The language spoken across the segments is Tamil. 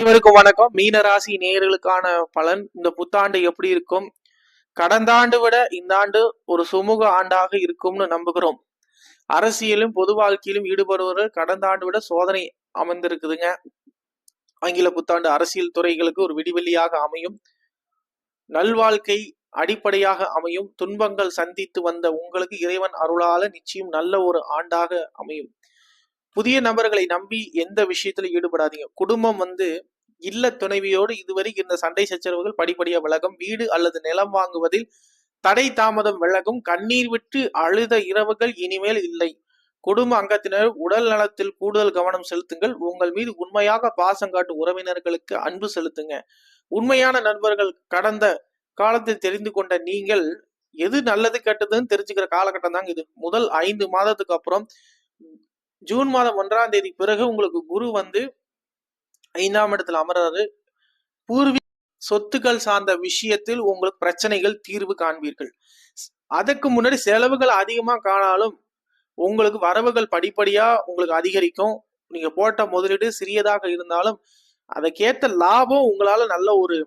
அனைவருக்கும் வணக்கம். மீன ராசி நேயர்களுக்கான பலன் இந்த புத்தாண்டு எப்படி இருக்கும்? கடந்த ஆண்டு விட இந்த ஆண்டு ஒரு சுமூக ஆண்டாக இருக்கும்னு நம்புகிறோம். அரசியலும் பொது வாழ்க்கையிலும் ஈடுபடுவர்கள் கடந்த ஆண்டு விட சோதனை அமைந்திருக்குதுங்க. ஆங்கில புத்தாண்டு அரசியல் துறைகளுக்கு ஒரு விடிவெள்ளியாக அமையும். நல்வாழ்க்கை அடிப்படையாக அமையும். துன்பங்கள் சந்தித்து வந்த உங்களுக்கு இறைவன் அருளால நிச்சயம் நல்ல ஒரு ஆண்டாக அமையும். புதிய நபர்களை நம்பி எந்த விஷயத்துல ஈடுபடாதீங்க. குடும்பம் இல்ல துணைவியோடு இதுவரை இந்த சண்டை சச்சரவுகள் படிப்படியா விலகும். வீடு அல்லது நிலம் வாங்குவதில் தடை தாமதம் விலகும். கண்ணீர் விட்டு அழுத இரவுகள் இனிமேல் இல்லை. குடும்ப அங்கத்தினர் உடல் நலத்தில் கூடுதல் கவனம் செலுத்துங்கள். உங்கள் மீது உண்மையாக பாசம் காட்டும் உறவினர்களுக்கு அன்பு செலுத்துங்க. உண்மையான நண்பர்கள் கடந்த காலத்தில் தெரிந்து கொண்ட நீங்கள் எது நல்லது கெட்டதுன்னு தெரிஞ்சுக்கிற காலகட்டம் தாங்க இது. முதல் 5 மாதத்துக்கு அப்புறம் ஜூன் மாதம் 1ஆம் தேதி பிறகு உங்களுக்கு குரு 5ஆம் இடத்துல அமர்றாரு. பூர்வீக சொத்துக்கள் சார்ந்த விஷயத்தில் உங்களுக்கு பிரச்சனைகள் தீர்வு காண்பீர்கள். அதுக்கு முன்னாடி செலவுகள் அதிகமா காணாலும் உங்களுக்கு வரவுகள் படிப்படியா உங்களுக்கு அதிகரிக்கும். நீங்க போட்ட முதலீடு சிறியதாக இருந்தாலும் அதற்கேத்த லாபம் உங்களால நல்ல ஒரு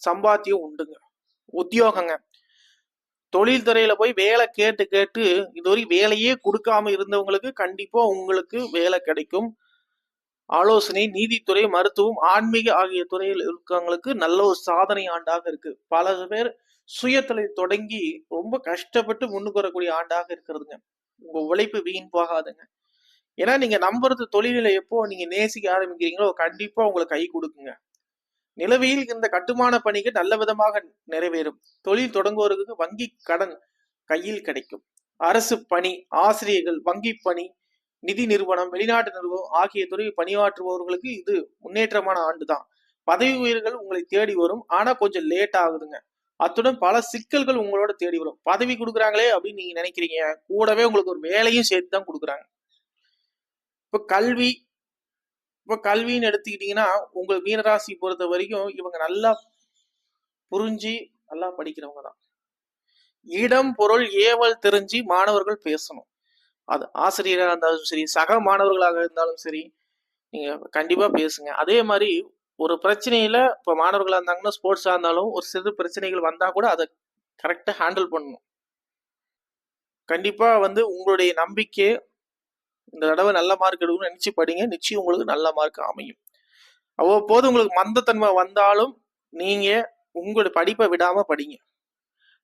சம்பாத்தியம் உண்டுங்க. உத்தியோகங்க, தொழில் துறையில போய் வேலை கேட்டு கேட்டு இதுவரை வேலையே கொடுக்காம இருந்தவங்களுக்கு கண்டிப்பா உங்களுக்கு வேலை கிடைக்கும். ஆலோசனை, நீதித்துறை, மருத்துவம், ஆன்மீக ஆகிய துறையில் இருக்கவங்களுக்கு நல்ல ஒரு சாதனை ஆண்டாக இருக்கு. பல பேர் சுயத்தொழில் தொடங்கி ரொம்ப கஷ்டப்பட்டு முன்னுக்கு வரக்கூடிய ஆண்டாக இருக்கிறதுங்க. உங்க உழைப்பு வீண் போகாதுங்க. ஏன்னா நீங்க நம்புறது தொழில எப்போ நீங்க நேசிக்க ஆரம்பிக்கிறீங்களோ கண்டிப்பா உங்களுக்கு கை கொடுக்குங்க. நிலவையில் இந்த கட்டுமான பணிகள் நல்ல விதமாக நிறைவேறும். தொழில் தொடங்குவதற்கு வங்கி கடன் கையில் கிடைக்கும். அரசு பணி, ஆசிரியர்கள், வங்கி பணி, நிதி நிறுவனம், வெளிநாட்டு நிறுவனம் ஆகிய துறையில் பணியாற்றுபவர்களுக்கு இது முன்னேற்றமான ஆண்டு தான். பதவி உயர்வுகள் உங்களை தேடி வரும். ஆனா கொஞ்சம் லேட் ஆகுதுங்க. அத்துடன் பல சிக்கல்கள் உங்களோட தேடி வரும். பதவி கொடுக்குறாங்களே அப்படின்னு நீங்க நினைக்கிறீங்க, கூடவே உங்களுக்கு ஒரு வேலையும் சேர்த்து தான் கொடுக்குறாங்க. இப்ப கல்வின்னு எடுத்துக்கிட்டீங்கன்னா உங்க மீனராசி பொறுத்த வரைக்கும் இவங்க நல்லா புரிஞ்சு நல்லா படிக்கிறவங்க தான். இடம் பொருள் ஏவல் தெரிஞ்சு மாணவர்கள் பேசணும். அது ஆசிரியராக இருந்தாலும் சரி, சக மாணவர்களாக இருந்தாலும் சரி, நீங்க கண்டிப்பா பேசுங்க. அதே மாதிரி ஒரு பிரச்சனையில இப்ப மாணவர்களா இருந்தாங்கன்னா ஸ்போர்ட்ஸா இருந்தாலும் ஒரு சிறு பிரச்சனைகள் வந்தா கூட அதை கரெக்டா ஹேண்டில் பண்ணணும். கண்டிப்பா உங்களுடைய நம்பிக்கை இந்த தடவை நல்ல மார்க் எடுக்கணும்னு நினைச்சு படிங்க. நிச்சயம் உங்களுக்கு நல்ல மார்க் அமையும். அவ்வப்போது உங்களுக்கு மந்தத்தன்மை வந்தாலும் நீங்க உங்களுடைய படிப்பை விடாம படிங்க.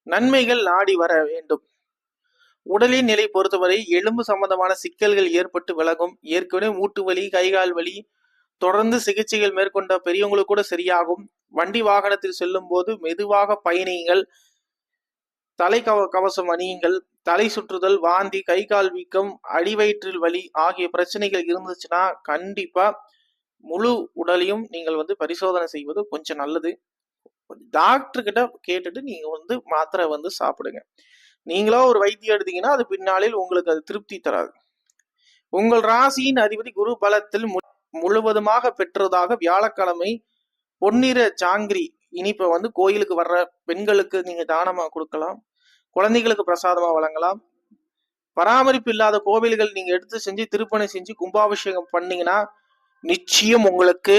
நன்மைகள் நாடி வர வேண்டும். உடலின் நிலை பொறுத்தவரை எலும்பு சம்பந்தமான சிக்கல்கள் ஏற்பட்டு விலகும். ஏற்கனவே மூட்டு வலி, கைகால் வலி, தொடர்ந்து சிகிச்சைகள் மேற்கொண்ட பெரியவங்களுக்கு கூட சரியாகும். வண்டி வாகனத்தில் செல்லும் போது மெதுவாக பயணியுங்கள். தலை கவசம் அணியுங்கள். தலை சுற்றுதல், வாந்தி, கை கால் வீக்கம், அடிவயிற்றில் வலி ஆகிய பிரச்சனைகள் இருந்துச்சுன்னா கண்டிப்பா முழு உடலையும் நீங்கள் பரிசோதனை செய்வது கொஞ்சம் நல்லது. டாக்டர் கிட்ட கேட்டுட்டு நீங்க மாத்திரை சாப்பிடுங்க. நீங்களா ஒரு வைத்தியம் எடுத்தீங்கன்னா அது பின்னாளில் உங்களுக்கு அது திருப்தி தராது. உங்கள் ராசியின் அதிபதி குரு பலத்தில் முழுவதுமாக பெற்றதாக வியாழக்கிழமை பொன்னிற ஜாங்கிரி இனிப்பை கோயிலுக்கு வர்ற பெண்களுக்கு நீங்க தானமா கொடுக்கலாம். குழந்தைகளுக்கு பிரசாதமா வழங்கலாம். பராமரிப்பு இல்லாத கோவில்கள் நீங்க எடுத்து செஞ்சு திருப்பணி செஞ்சு கும்பாபிஷேகம் பண்ணீங்கன்னா நிச்சயம் உங்களுக்கு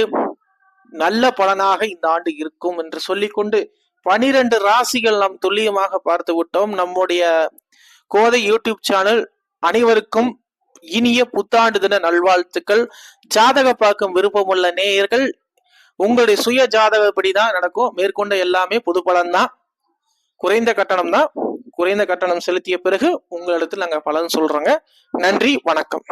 நல்ல பலனாக இந்த ஆண்டு இருக்கும் என்று சொல்லிக்கொண்டு 12 ராசிகள் நாம் துல்லியமாக பார்த்து விட்டோம். நம்முடைய கோதை யூடியூப் சேனல் அனைவருக்கும் இனிய புத்தாண்டு தின நல்வாழ்த்துக்கள். ஜாதக பார்க்கும் விருப்பமுள்ள நேயர்கள் உங்களுடைய சுய ஜாதகப்படிதான் நடக்கும். மேற்கொண்ட எல்லாமே பொது பலன் தான், குறைந்த கட்டணம் தான். குறைந்த கட்டணம் செலுத்திய பிறகு உங்களிடத்தில் நாங்க பலன் சொல்றோங்க. நன்றி, வணக்கம்.